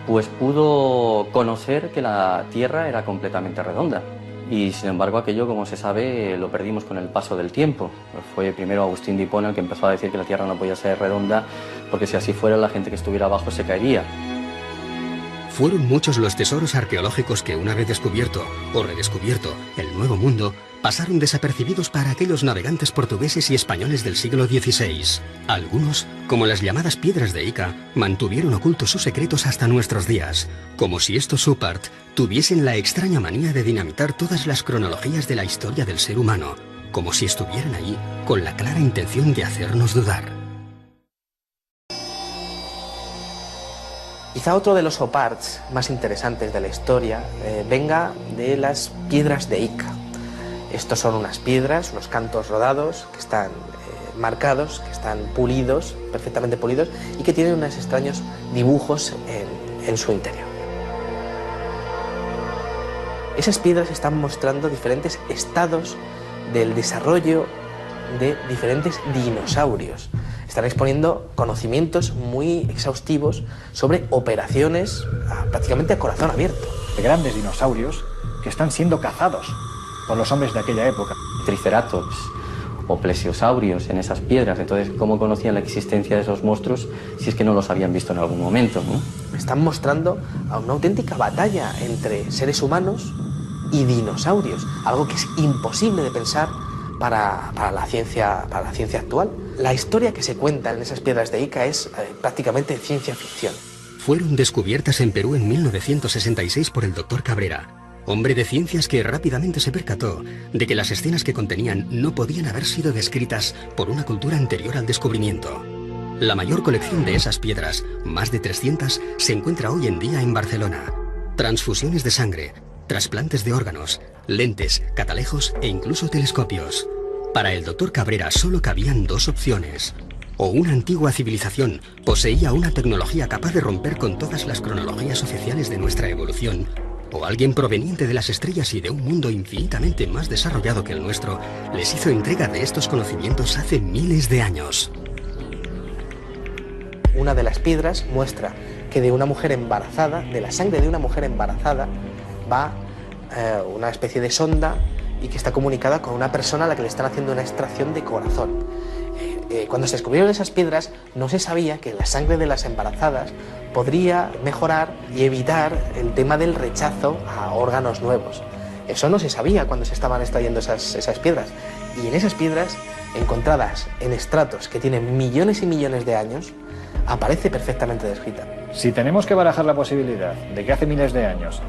pues pudo conocer que la Tierra era completamente redonda. Y sin embargo aquello, como se sabe, lo perdimos con el paso del tiempo. Fue primero Agustín de Hipona el que empezó a decir que la Tierra no podía ser redonda, porque si así fuera la gente que estuviera abajo se caería. Fueron muchos los tesoros arqueológicos que, una vez descubierto o redescubierto el Nuevo Mundo, pasaron desapercibidos para aquellos navegantes portugueses y españoles del siglo XVI. Algunos, como las llamadas piedras de Ica, mantuvieron ocultos sus secretos hasta nuestros días, como si estos Supart tuviesen la extraña manía de dinamitar todas las cronologías de la historia del ser humano, como si estuvieran allí con la clara intención de hacernos dudar. Quizá otro de los oparts más interesantes de la historia venga de las piedras de Ica. Estos son unas piedras, unos cantos rodados que están marcados, que están pulidos, perfectamente pulidos, y que tienen unos extraños dibujos en su interior. Esas piedras están mostrando diferentes estados del desarrollo de diferentes dinosaurios. Están exponiendo conocimientos muy exhaustivos sobre operaciones prácticamente a corazón abierto. De grandes dinosaurios que están siendo cazados por los hombres de aquella época. Triceratops o plesiosaurios en esas piedras. Entonces, ¿cómo conocían la existencia de esos monstruos si es que no los habían visto en algún momento, ¿no? Están mostrando a una auténtica batalla entre seres humanos y dinosaurios, algo que es imposible de pensar para la ciencia actual. La historia que se cuenta en esas piedras de Ica es prácticamente ciencia ficción. Fueron descubiertas en Perú en 1966 por el Dr. Cabrera, hombre de ciencias que rápidamente se percató de que las escenas que contenían no podían haber sido descritas por una cultura anterior al descubrimiento. La mayor colección de esas piedras, más de 300, se encuentra hoy en día en Barcelona. Transfusiones de sangre, trasplantes de órganos, lentes, catalejos e incluso telescopios. Para el Dr. Cabrera solo cabían dos opciones. O una antigua civilización poseía una tecnología capaz de romper con todas las cronologías oficiales de nuestra evolución, o alguien proveniente de las estrellas y de un mundo infinitamente más desarrollado que el nuestro les hizo entrega de estos conocimientos hace miles de años. Una de las piedras muestra que de una mujer embarazada, de la sangre de una mujer embarazada, va una especie de sonda y que está comunicada con una persona a la que le están haciendo una extracción de corazón. Cuando se descubrieron esas piedras no se sabía que la sangre de las embarazadas podría mejorar y evitar el tema del rechazo a órganos nuevos. Eso no se sabía cuando se estaban extrayendo esas piedras. Y en esas piedras, encontradas en estratos que tienen millones y millones de años, aparece perfectamente descrita. Si tenemos que barajar la posibilidad de que hace miles de años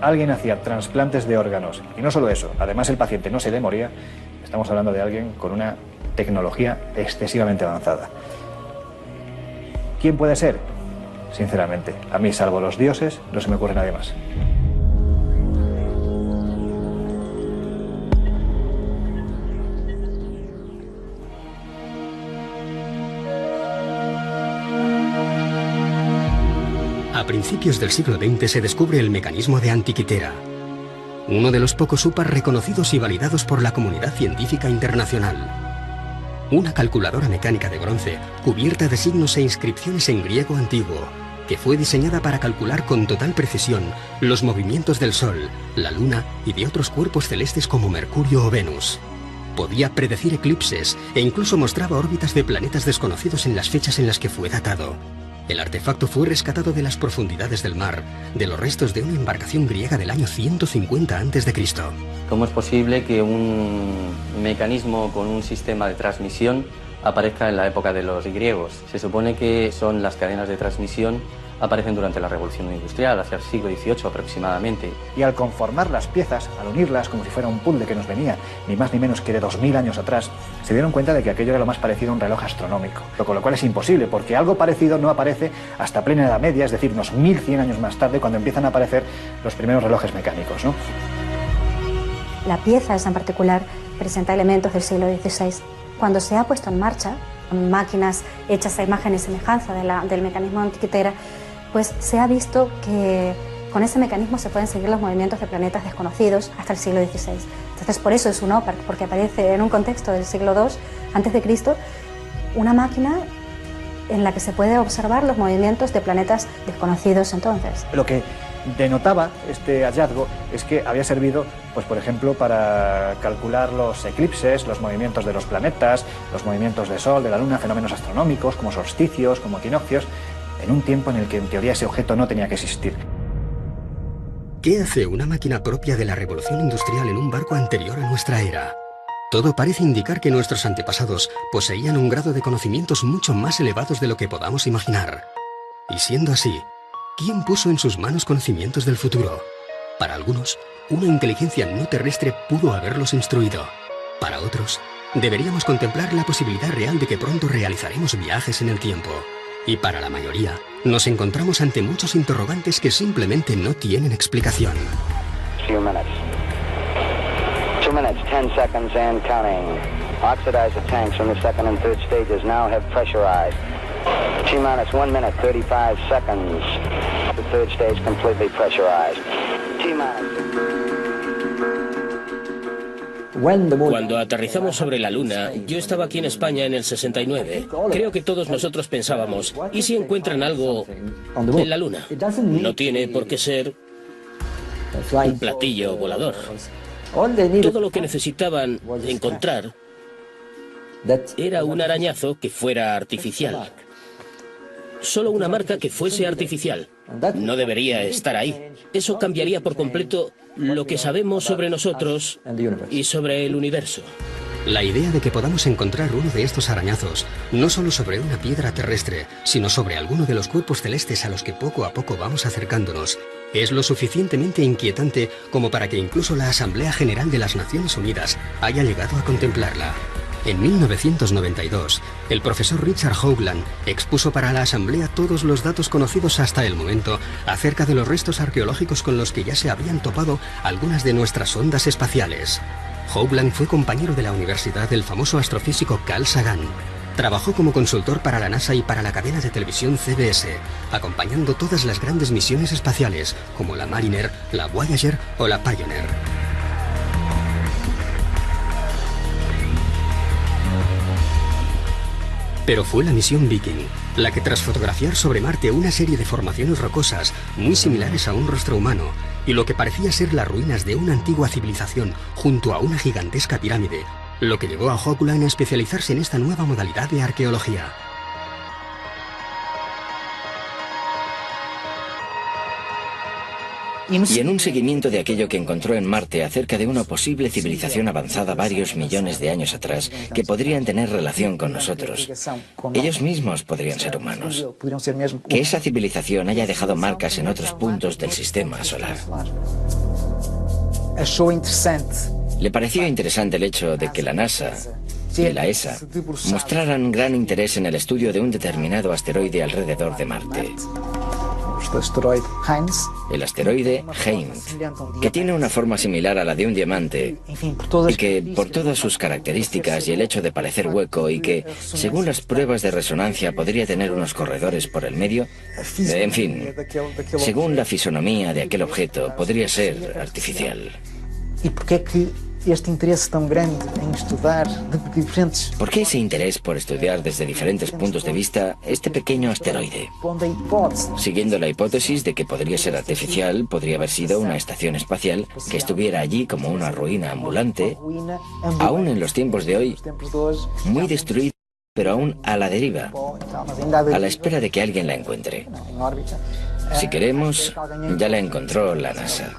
alguien hacía trasplantes de órganos, y no solo eso, además el paciente no se le moría, estamos hablando de alguien con una tecnología excesivamente avanzada. ¿Quién puede ser? Sinceramente, a mí, salvo los dioses, no se me ocurre nadie más. A principios del siglo XX se descubre el mecanismo de Antikythera, uno de los pocos UPAs reconocidos y validados por la comunidad científica internacional. Una calculadora mecánica de bronce cubierta de signos e inscripciones en griego antiguo, que fue diseñada para calcular con total precisión los movimientos del Sol, la Luna y de otros cuerpos celestes como Mercurio o Venus. Podía predecir eclipses e incluso mostraba órbitas de planetas desconocidos en las fechas en las que fue datado. El artefacto fue rescatado de las profundidades del mar, de los restos de una embarcación griega del año 150 a.C. ¿Cómo es posible que un mecanismo con un sistema de transmisión aparezca en la época de los griegos? Se supone que son las cadenas de transmisión aparecen durante la Revolución Industrial, hacia el siglo XVIII aproximadamente. Y al conformar las piezas, al unirlas como si fuera un puzzle que nos venía ni más ni menos que de 2000 años atrás, se dieron cuenta de que aquello era lo más parecido a un reloj astronómico. Con lo cual es imposible, porque algo parecido no aparece hasta plena Edad Media, es decir, unos 1100 años más tarde, cuando empiezan a aparecer los primeros relojes mecánicos, ¿no? La pieza esa en particular presenta elementos del siglo XVI. Cuando se ha puesto en marcha, con máquinas hechas a imagen y semejanza del mecanismo de Antikythera, pues se ha visto que con ese mecanismo se pueden seguir los movimientos de planetas desconocidos hasta el siglo XVI. Entonces, por eso es un OPARC, porque aparece en un contexto del siglo II a.C. una máquina en la que se puede observar los movimientos de planetas desconocidos entonces. Lo que denotaba este hallazgo es que había servido, pues por ejemplo, para calcular los eclipses, los movimientos de los planetas, los movimientos del Sol, de la Luna, fenómenos astronómicos como solsticios, como equinoccios, en un tiempo en el que en teoría ese objeto no tenía que existir. ¿Qué hace una máquina propia de la revolución industrial en un barco anterior a nuestra era? Todo parece indicar que nuestros antepasados poseían un grado de conocimientos mucho más elevados de lo que podamos imaginar. Y siendo así, ¿quién puso en sus manos conocimientos del futuro? Para algunos, una inteligencia no terrestre pudo haberlos instruido. Para otros, deberíamos contemplar la posibilidad real de que pronto realizaremos viajes en el tiempo. Y para la mayoría, nos encontramos ante muchos interrogantes que simplemente no tienen explicación. 2 minutes, 10 seconds and counting. Oxidizer tanks from the second and third stages now have pressurized. T-minus 1 minute, 35 seconds. The third stage completely pressurized. Cuando aterrizamos sobre la Luna, yo estaba aquí en España en el 69. Creo que todos nosotros pensábamos, ¿y si encuentran algo en la Luna? No tiene por qué ser un platillo volador. Todo lo que necesitaban encontrar era un arañazo que fuera artificial. Solo una marca que fuese artificial. No debería estar ahí. Eso cambiaría por completo lo que sabemos sobre nosotros y sobre el universo. La idea de que podamos encontrar uno de estos arañazos, no solo sobre una piedra terrestre, sino sobre alguno de los cuerpos celestes a los que poco a poco vamos acercándonos, es lo suficientemente inquietante como para que incluso la Asamblea General de las Naciones Unidas haya llegado a contemplarla. En 1992, el profesor Richard Hoagland expuso para la Asamblea todos los datos conocidos hasta el momento acerca de los restos arqueológicos con los que ya se habían topado algunas de nuestras sondas espaciales. Hoagland fue compañero de la universidad del famoso astrofísico Carl Sagan. Trabajó como consultor para la NASA y para la cadena de televisión CBS, acompañando todas las grandes misiones espaciales, como la Mariner, la Voyager o la Pioneer. Pero fue la misión Viking la que, tras fotografiar sobre Marte una serie de formaciones rocosas muy similares a un rostro humano y lo que parecía ser las ruinas de una antigua civilización junto a una gigantesca pirámide, lo que llevó a Hoagland a especializarse en esta nueva modalidad de arqueología. Y en un seguimiento de aquello que encontró en Marte acerca de una posible civilización avanzada varios millones de años atrás que podrían tener relación con nosotros. Ellos mismos podrían ser humanos. Que esa civilización haya dejado marcas en otros puntos del sistema solar. Le pareció interesante el hecho de que la NASA y la ESA mostraran gran interés en el estudio de un determinado asteroide alrededor de Marte. El asteroide Heinz, que tiene una forma similar a la de un diamante y que, por todas sus características y el hecho de parecer hueco y que, según las pruebas de resonancia, podría tener unos corredores por el medio, en fin, según la fisonomía de aquel objeto, podría ser artificial. Este interés tan grande en estudiar de diferentes... ¿Por qué ese interés por estudiar desde diferentes puntos de vista este pequeño asteroide? Siguiendo la hipótesis de que podría ser artificial, podría haber sido una estación espacial que estuviera allí como una ruina ambulante, aún en los tiempos de hoy, muy destruida, pero aún a la deriva, a la espera de que alguien la encuentre. Si queremos, ya la encontró la NASA.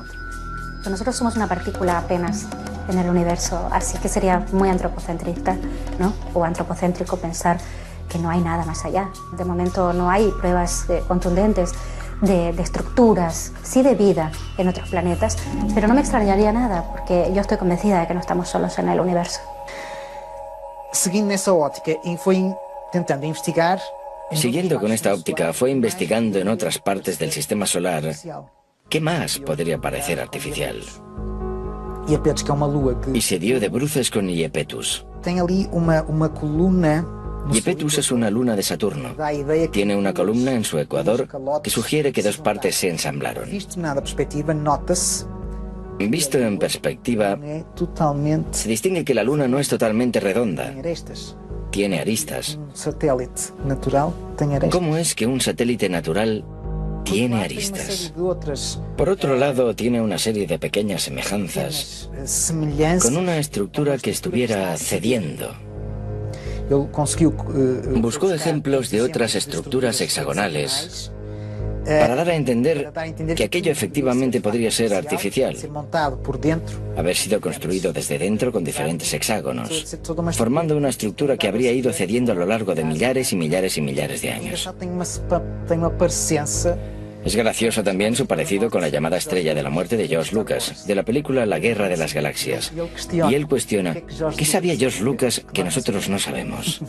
Nosotros somos una partícula apenas en el universo, así que sería muy antropocentrista, ¿no? O antropocéntrico pensar que no hay nada más allá. De momento no hay pruebas contundentes de estructuras, sí de vida en otros planetas, pero no me extrañaría nada porque yo estoy convencida de que no estamos solos en el universo. Siguiendo esa óptica y fue intentando investigar... Siguiendo con esta óptica, fue investigando en otras partes del sistema solar. ¿Qué más podría parecer artificial? Iapetus, que é uma lua que y se dio de bruces con Iapetus. tem ali uma coluna. Iapetus es una luna de Saturno. Tiene una columna en su ecuador que sugiere que dos partes se ensamblaron. Visto na perspectiva, nota-se Visto en perspectiva, totalmente se distingue que la luna no es totalmente redonda. arestas. Tiene aristas. Satélite natural tem arestas. ¿Cómo es que un satélite natural tiene aristas? Por otro lado, tiene una serie de pequeñas semejanzas con una estructura que estuviera cediendo. Buscó ejemplos de otras estructuras hexagonales para dar a entender que aquello efectivamente podría ser artificial, haber sido construido desde dentro con diferentes hexágonos, formando una estructura que habría ido cediendo a lo largo de millares y millares y millares de años. Es gracioso también su parecido con la llamada Estrella de la Muerte de George Lucas, de la película La Guerra de las Galaxias. Y él cuestiona, ¿qué sabía George Lucas que nosotros no sabemos?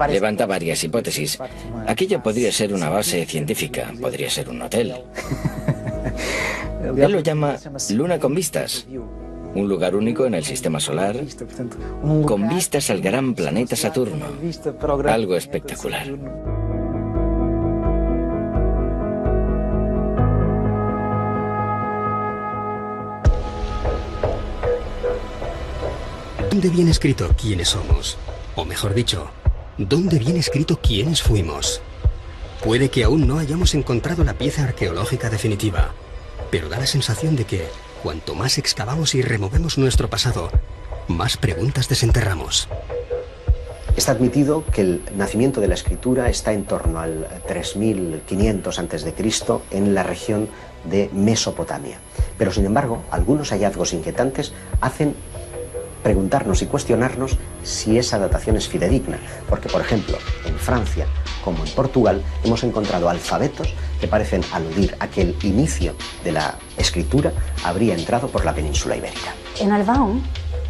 Levanta varias hipótesis. Aquello podría ser una base científica, podría ser un hotel. Él lo llama Luna con vistas, un lugar único en el sistema solar, con vistas al gran planeta Saturno. Algo espectacular. ¿Dónde viene escrito quiénes somos? O mejor dicho, ¿dónde viene escrito quiénes fuimos? Puede que aún no hayamos encontrado la pieza arqueológica definitiva, pero da la sensación de que cuanto más excavamos y removemos nuestro pasado, más preguntas desenterramos. Está admitido que el nacimiento de la escritura está en torno al 3500 a.C. en la región de Mesopotamia. Pero sin embargo, algunos hallazgos inquietantes hacen preguntarnos y cuestionarnos si esa datación es fidedigna, porque por ejemplo en Francia como en Portugal hemos encontrado alfabetos que parecen aludir a que el inicio de la escritura habría entrado por la península ibérica. En Albaon,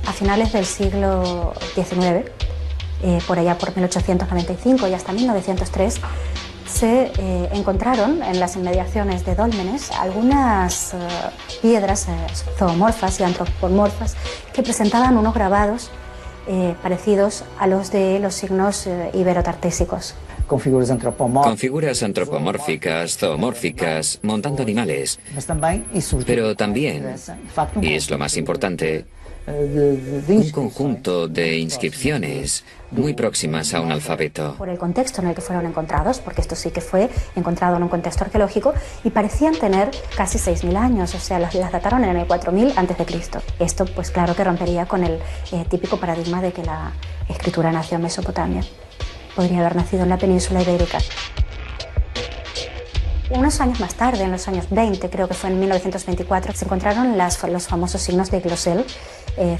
a finales del siglo XIX, por allá por 1895 y hasta 1903, se encontraron en las inmediaciones de Dólmenes algunas piedras zoomorfas y antropomorfas que presentaban unos grabados parecidos a los de los signos iberotartésicos. Con figuras antropomórficas, zoomórficas, montando animales. Pero también, y es lo más importante, un conjunto de inscripciones muy próximas a un alfabeto. Por el contexto en el que fueron encontrados, porque esto sí que fue encontrado en un contexto arqueológico, y parecían tener casi 6.000 años, o sea, las dataron en el 4000 a.C. Esto, pues claro que rompería con el típico paradigma de que la escritura nació en Mesopotamia. Podría haber nacido en la península ibérica. Unos años más tarde, en los años 20, creo que fue en 1924, se encontraron los famosos signos de Glosel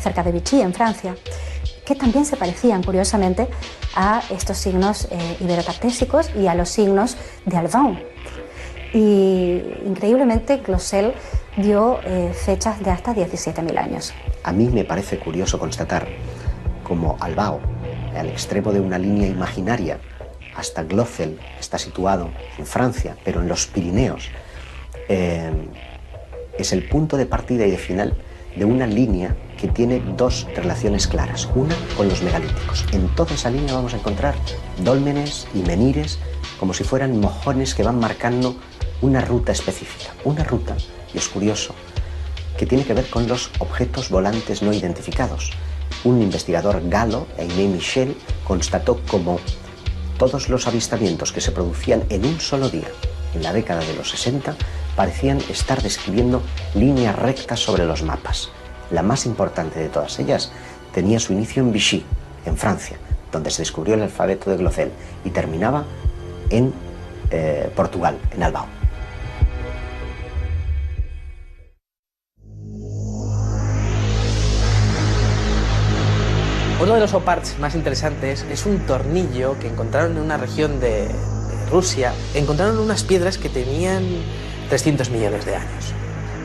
cerca de Vichy, en Francia, que también se parecían, curiosamente, a estos signos iberotartésicos y a los signos de Albaon. Y, increíblemente, Glosel dio fechas de hasta 17.000 años. A mí me parece curioso constatar cómo Albaon, al extremo de una línea imaginaria, hasta Glosel, está situado en Francia, pero en los Pirineos, es el punto de partida y de final de una línea que tiene dos relaciones claras. Una con los megalíticos. En toda esa línea vamos a encontrar dólmenes y menires como si fueran mojones que van marcando una ruta específica. Una ruta, y es curioso, que tiene que ver con los objetos volantes no identificados. Un investigador galo, Aimé Michel, constató como todos los avistamientos que se producían en un solo día, en la década de los 60, parecían estar describiendo líneas rectas sobre los mapas. La más importante de todas ellas tenía su inicio en Vichy, en Francia, donde se descubrió el alfabeto de Glosel, y terminaba en Portugal, en Albaon. Uno de los oparts más interesantes es un tornillo que encontraron en una región de Rusia. Encontraron unas piedras que tenían 300 millones de años.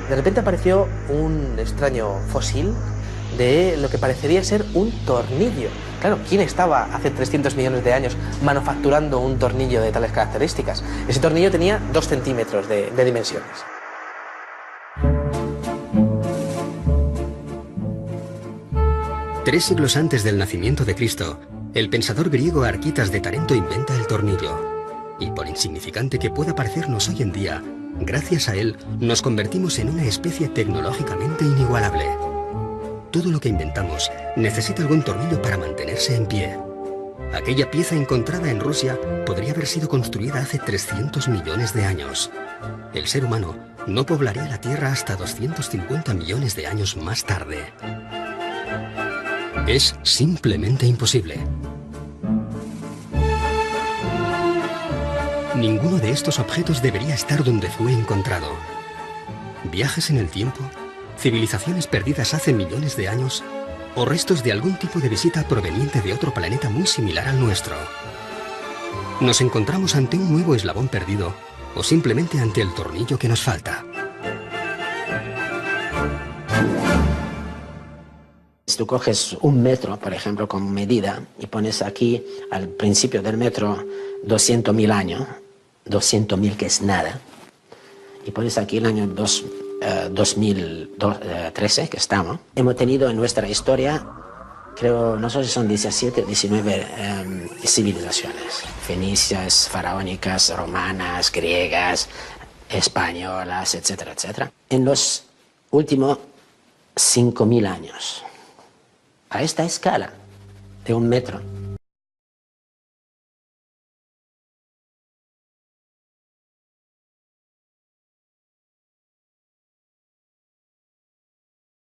De repente apareció un extraño fósil de lo que parecería ser un tornillo. Claro, ¿quién estaba hace 300 millones de años manufacturando un tornillo de tales características? Ese tornillo tenía 2 centímetros de dimensiones. 3 siglos antes del nacimiento de Cristo, el pensador griego Arquitas de Tarento inventa el tornillo. Y por insignificante que pueda parecernos hoy en día, gracias a él nos convertimos en una especie tecnológicamente inigualable. Todo lo que inventamos necesita algún tornillo para mantenerse en pie. Aquella pieza encontrada en Rusia podría haber sido construida hace 300 millones de años. El ser humano no poblaría la Tierra hasta 250 millones de años más tarde. Es simplemente imposible. Ninguno de estos objetos debería estar donde fue encontrado. Viajes en el tiempo, civilizaciones perdidas hace millones de años o restos de algún tipo de visita proveniente de otro planeta muy similar al nuestro. Nos encontramos ante un nuevo eslabón perdido o simplemente ante el tornillo que nos falta. Si tú coges un metro, por ejemplo, como medida y pones aquí al principio del metro 200.000 años, 200.000 que es nada, y pones aquí el año 2013 que estamos, hemos tenido en nuestra historia, creo, no sé si son 17 o 19 civilizaciones, fenicias, faraónicas, romanas, griegas, españolas, etcétera, etcétera. En los últimos 5.000 años, a esta escala de un metro,